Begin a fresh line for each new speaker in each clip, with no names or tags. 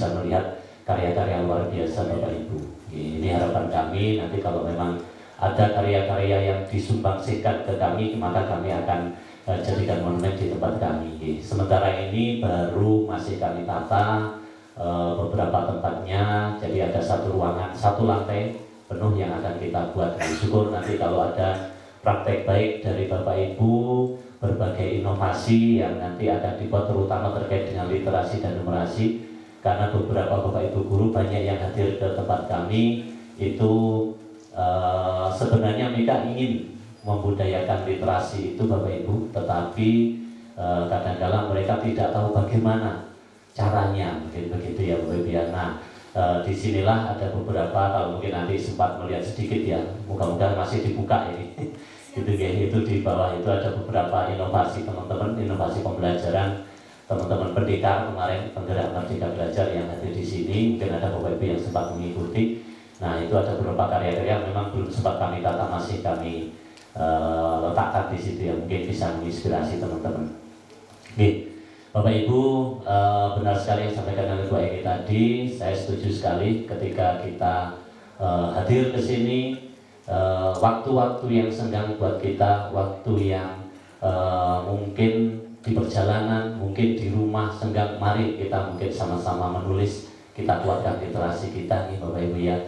bisa melihat karya-karya luar biasa Bapak Ibu. Ini harapan kami, nanti kalau memang ada karya-karya yang disumbangsikan ke kami, maka kami akan jadikan monumen di tempat kami. Sementara ini baru masih kami tata beberapa tempatnya, jadi ada satu ruangan, satu lantai penuh yang akan kita buat. Syukur nanti kalau ada praktek baik dari Bapak Ibu, berbagai inovasi yang nanti akan dibuat terutama terkait dengan literasi dan numerasi, karena beberapa Bapak Ibu guru banyak yang hadir ke tempat kami itu sebenarnya mereka ingin membudayakan literasi itu Bapak Ibu, tetapi kadang-kadang mereka tidak tahu bagaimana caranya, mungkin begitu ya Bapak Ibu ya. Nah, disinilah ada beberapa, kalau mungkin nanti sempat melihat sedikit ya, mudah-mudahan masih dibuka ini. Gitu ya, itu di bawah itu ada beberapa inovasi teman-teman, inovasi pembelajaran teman-teman pendekar kemarin, penggerak Merdeka Belajar yang hadir di sini, mungkin ada Bapak Ibu yang sempat mengikuti. Nah, itu ada beberapa karya-karya memang belum sempat kami tata, masih kami letakkan di situ yang mungkin bisa menginspirasi teman-teman. Oke, Bapak Ibu, benar sekali yang disampaikan oleh Bu Eni tadi. Saya setuju sekali ketika kita hadir ke sini. Waktu-waktu yang senggang buat kita, waktu yang mungkin di perjalanan, mungkin di rumah senggang, mari kita mungkin sama-sama menulis, kita kuatkan literasi kita nih Bapak Ibu ya.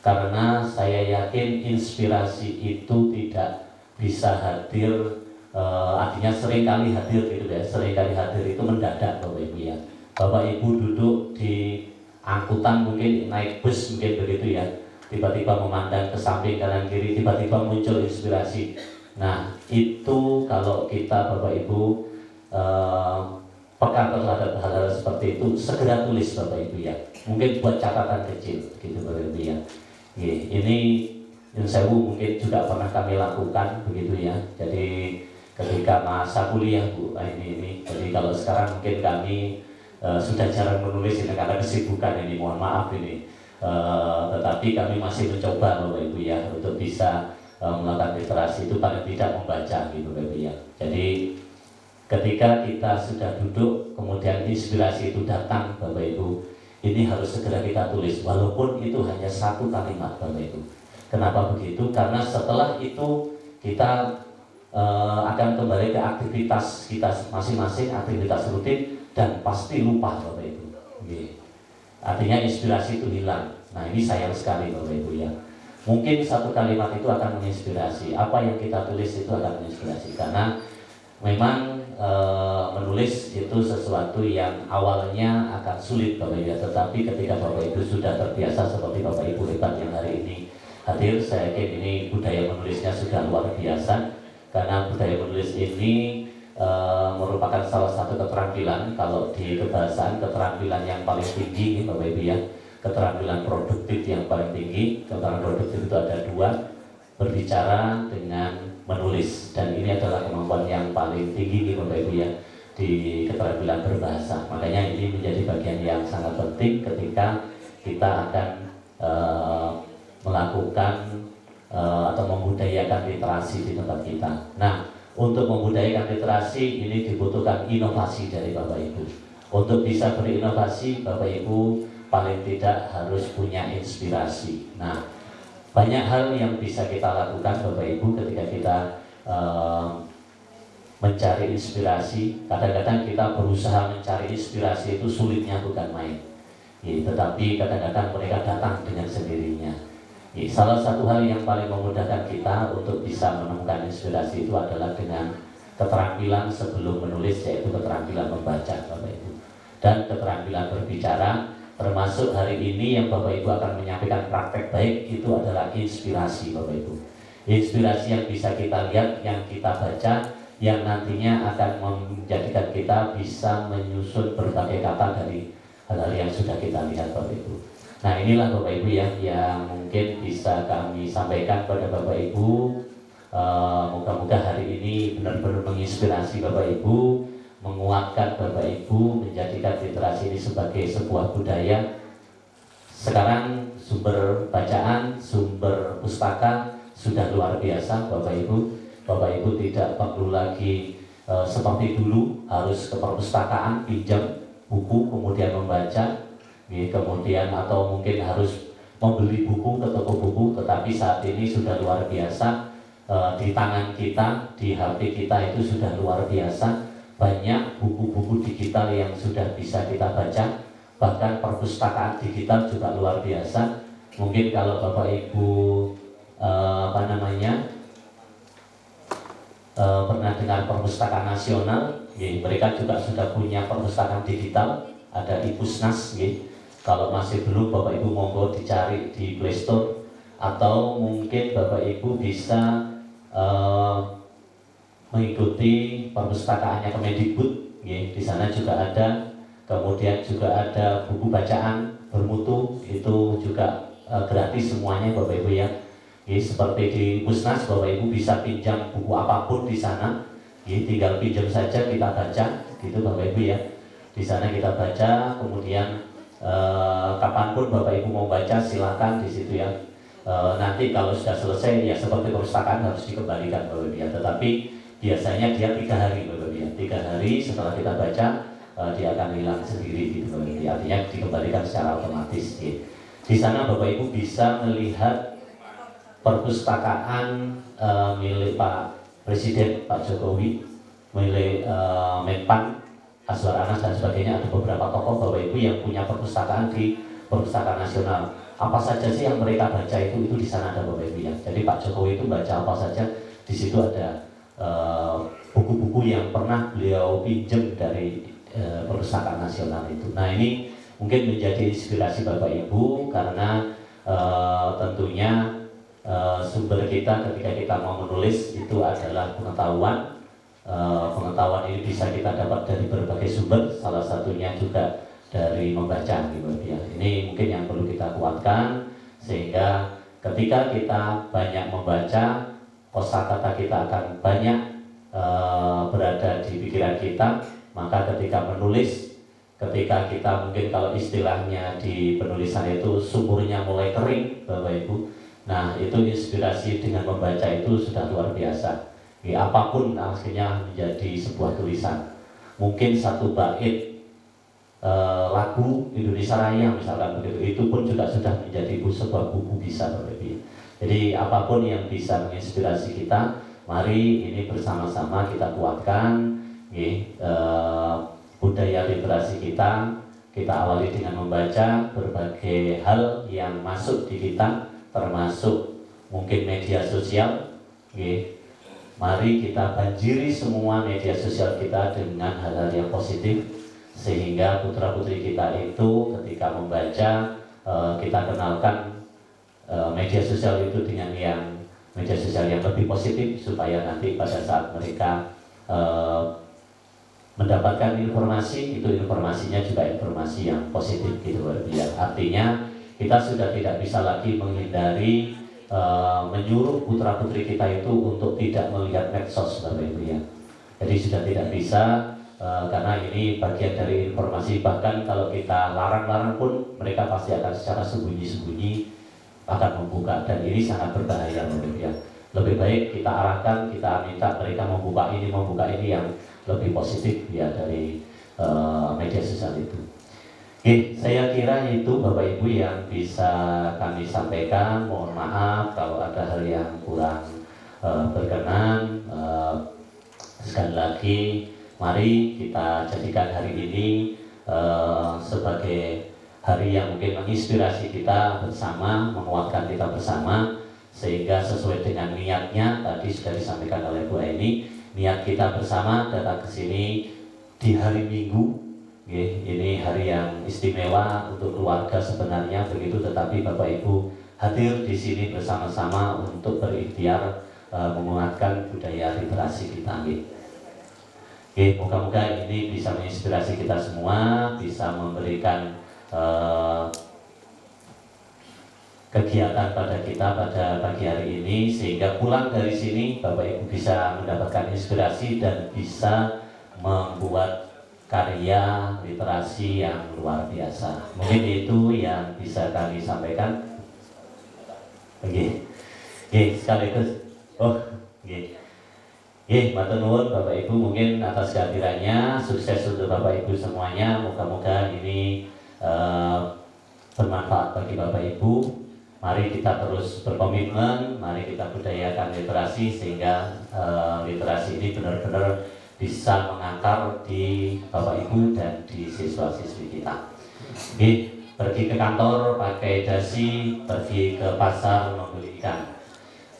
Karena saya yakin inspirasi itu tidak bisa hadir, artinya seringkali hadir gitu ya, seringkali hadir itu mendadak Bapak Ibu ya. Bapak Ibu duduk di angkutan mungkin naik bus mungkin begitu ya, tiba-tiba memandang ke samping kanan kiri, tiba-tiba muncul inspirasi. Nah, itu kalau kita Bapak Ibu peka terhadap hal-hal seperti itu, segera tulis Bapak Ibu ya. Mungkin buat catatan kecil gitu Bapak Ibu ya. Ini yang saya mungkin juga pernah kami lakukan begitu ya. Jadi ketika masa kuliah Bu, ini. Jadi kalau sekarang mungkin kami sudah jarang menulis ini karena kesibukan ini, mohon maaf ini. Tetapi kami masih mencoba Bapak Ibu ya untuk bisa melakukan literasi itu paling tidak membaca gitu Bapak Ibu ya. Jadi ketika kita sudah duduk kemudian inspirasi itu datang Bapak Ibu, ini harus segera kita tulis walaupun itu hanya satu kalimat Bapak Ibu. Kenapa begitu? Karena setelah itu kita akan kembali ke aktivitas kita masing-masing, aktivitas rutin, dan pasti lupa Bapak Ibu. Artinya inspirasi itu hilang. Nah, ini sayang sekali Bapak Ibu ya. Mungkin satu kalimat itu akan menginspirasi, apa yang kita tulis itu akan menginspirasi, karena memang menulis itu sesuatu yang awalnya akan sulit Bapak Ibu, tetapi ketika Bapak Ibu sudah terbiasa seperti Bapak Ibu hebat yang hari ini hadir, saya yakin ini budaya menulisnya sudah luar biasa, karena budaya menulis ini merupakan salah satu keterampilan, kalau di kebahasaan keterampilan yang paling tinggi Bapak Ibu ya, keterampilan produktif yang paling tinggi. Keterampilan produktif itu ada dua, berbicara dengan menulis, dan ini adalah kemampuan yang paling tinggi Bapak Ibu ya di keterampilan berbahasa. Makanya ini menjadi bagian yang sangat penting ketika kita akan melakukan atau membudayakan literasi di tempat kita. Nah, untuk membudayakan literasi ini dibutuhkan inovasi dari Bapak Ibu. Untuk bisa berinovasi Bapak Ibu paling tidak harus punya inspirasi. Nah, banyak hal yang bisa kita lakukan Bapak Ibu ketika kita mencari inspirasi. Kadang-kadang kita berusaha mencari inspirasi itu sulitnya bukan main. Tetapi kadang-kadang mereka datang dengan sendirinya. Salah satu hal yang paling memudahkan kita untuk bisa menemukan inspirasi itu adalah dengan keterampilan sebelum menulis, yaitu keterampilan membaca Bapak Ibu, dan keterampilan berbicara. Termasuk hari ini yang Bapak Ibu akan menyampaikan praktek baik itu adalah inspirasi Bapak Ibu. Inspirasi yang bisa kita lihat, yang kita baca, yang nantinya akan menjadikan kita bisa menyusun berbagai kata dari hal-hal yang sudah kita lihat Bapak Ibu. Nah, inilah Bapak Ibu ya yang mungkin bisa kami sampaikan pada Bapak Ibu. Moga-moga hari ini benar-benar menginspirasi Bapak Ibu, menguatkan Bapak Ibu, menjadikan literasi ini sebagai sebuah budaya. Sekarang sumber bacaan, sumber pustaka sudah luar biasa Bapak Ibu. Bapak Ibu tidak perlu lagi seperti dulu harus ke perpustakaan, pinjam buku kemudian membaca. kemudian atau mungkin harus membeli buku ke toko buku, tetapi saat ini sudah luar biasa. Di tangan kita, di HP kita itu sudah luar biasa banyak buku-buku digital yang sudah bisa kita baca, bahkan perpustakaan digital juga luar biasa. Mungkin kalau Bapak Ibu pernah dengar Perpustakaan Nasional, mereka juga sudah punya perpustakaan digital, ada Ipusnas. Kalau masih belum, Bapak Ibu monggo dicari di Play Store, atau mungkin Bapak Ibu bisa mengikuti perpustakaannya Kemendikbud, di sana juga ada. Kemudian juga ada buku bacaan bermutu, itu juga gratis semuanya Bapak Ibu ya. Seperti di Pusnas, Bapak Ibu bisa pinjam buku apapun di sana, tinggal pinjam saja, kita baca, gitu Bapak Ibu ya. Di sana kita baca, kemudian kapanpun Bapak Ibu mau baca silakan di situ ya. Nanti kalau sudah selesai ya seperti perpustakaan harus dikembalikan Bapak Ibu ya. Tetapi biasanya dia 3 hari Bapak Ibu ya. 3 hari setelah kita baca dia akan hilang sendiri gitu Bapak Ibu. Artinya dikembalikan secara otomatis. Di sana Bapak Ibu bisa melihat perpustakaan milik Pak Presiden Pak Jokowi, milik Menpan, Azwar Anas dan sebagainya. Ada beberapa tokoh Bapak Ibu yang punya perpustakaan di Perpustakaan Nasional. Apa saja sih yang mereka baca itu di sana ada Bapak Ibu ya. Jadi Pak Jokowi itu baca apa saja, di situ ada buku-buku yang pernah beliau pinjam dari Perpustakaan Nasional itu. Nah ini mungkin menjadi inspirasi Bapak Ibu karena tentunya sumber kita ketika kita mau menulis itu adalah pengetahuan. Pengetahuan ini bisa kita dapat dari berbagai sumber, salah satunya juga dari membaca gitu ya. Ini mungkin yang perlu kita kuatkan sehingga ketika kita banyak membaca, kosakata kita akan banyak berada di pikiran kita. Maka ketika menulis, ketika kita mungkin kalau istilahnya di penulisan itu sumurnya mulai kering Bapak Ibu, nah itu inspirasi dengan membaca itu sudah luar biasa. Apapun akhirnya menjadi sebuah tulisan. Mungkin satu bait lagu Indonesia Raya misalkan begitu, itu pun juga sudah menjadi sebuah buku bisa Bapak Ibu. Jadi apapun yang bisa menginspirasi kita, mari ini bersama-sama kita kuatkan budaya literasi kita. Kita awali dengan membaca berbagai hal yang masuk di kita, termasuk mungkin media sosial. Mari kita banjiri semua media sosial kita dengan hal-hal yang positif, sehingga putra-putri kita itu ketika membaca, kita kenalkan media sosial itu dengan media sosial yang lebih positif, supaya nanti pada saat mereka mendapatkan informasi, itu informasinya juga informasi yang positif gitu ya. Artinya kita sudah tidak bisa lagi menghindari menyuruh putra-putri kita itu untuk tidak melihat medsos Bapak Ibu ya. Jadi sudah tidak bisa karena ini bagian dari informasi. Bahkan kalau kita larang-larang pun mereka pasti akan secara sembunyi-sembunyi akan membuka, dan ini sangat berbahaya Bapak Ibu ya. Lebih baik kita arahkan, kita minta mereka membuka ini yang lebih positif ya dari media sosial itu. Saya kira itu Bapak Ibu yang bisa kami sampaikan. Mohon maaf kalau ada hal yang kurang berkenan. Sekali lagi, mari kita jadikan hari ini sebagai hari yang mungkin menginspirasi kita bersama, menguatkan kita bersama, sehingga sesuai dengan niatnya tadi sudah disampaikan oleh Bu Aini. Niat kita bersama datang ke sini di hari Minggu, ini hari yang istimewa untuk keluarga sebenarnya begitu, tetapi Bapak Ibu hadir di sini bersama-sama untuk berikhtiar menguatkan budaya literasi kita. Moga-moga ini bisa menginspirasi kita semua, bisa memberikan kegiatan pada kita pada pagi hari ini, sehingga pulang dari sini Bapak Ibu bisa mendapatkan inspirasi dan bisa membuat karya literasi yang luar biasa. Mungkin itu yang bisa kami sampaikan. Sekaligus matur nuwun Bapak Ibu mungkin atas kehadirannya. Sukses untuk Bapak Ibu semuanya. Moga-moga ini bermanfaat bagi Bapak Ibu. Mari kita terus berkomitmen, mari kita budayakan literasi sehingga literasi ini benar-benar bisa mengakar di Bapak Ibu dan di siswa-siswi kita. Oke, pergi ke kantor pakai dasi, pergi ke pasar membeli ikan.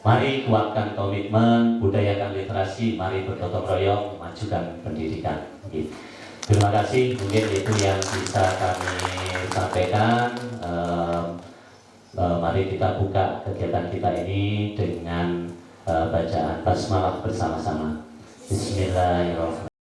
Mari kuatkan komitmen, budayakan literasi, mari bergotong royong, majukan pendidikan. Oke. Terima kasih, mungkin itu yang bisa kami sampaikan. Mari kita buka kegiatan kita ini dengan bacaan basmalah bersama-sama. Bismillahirrahmanirrahim.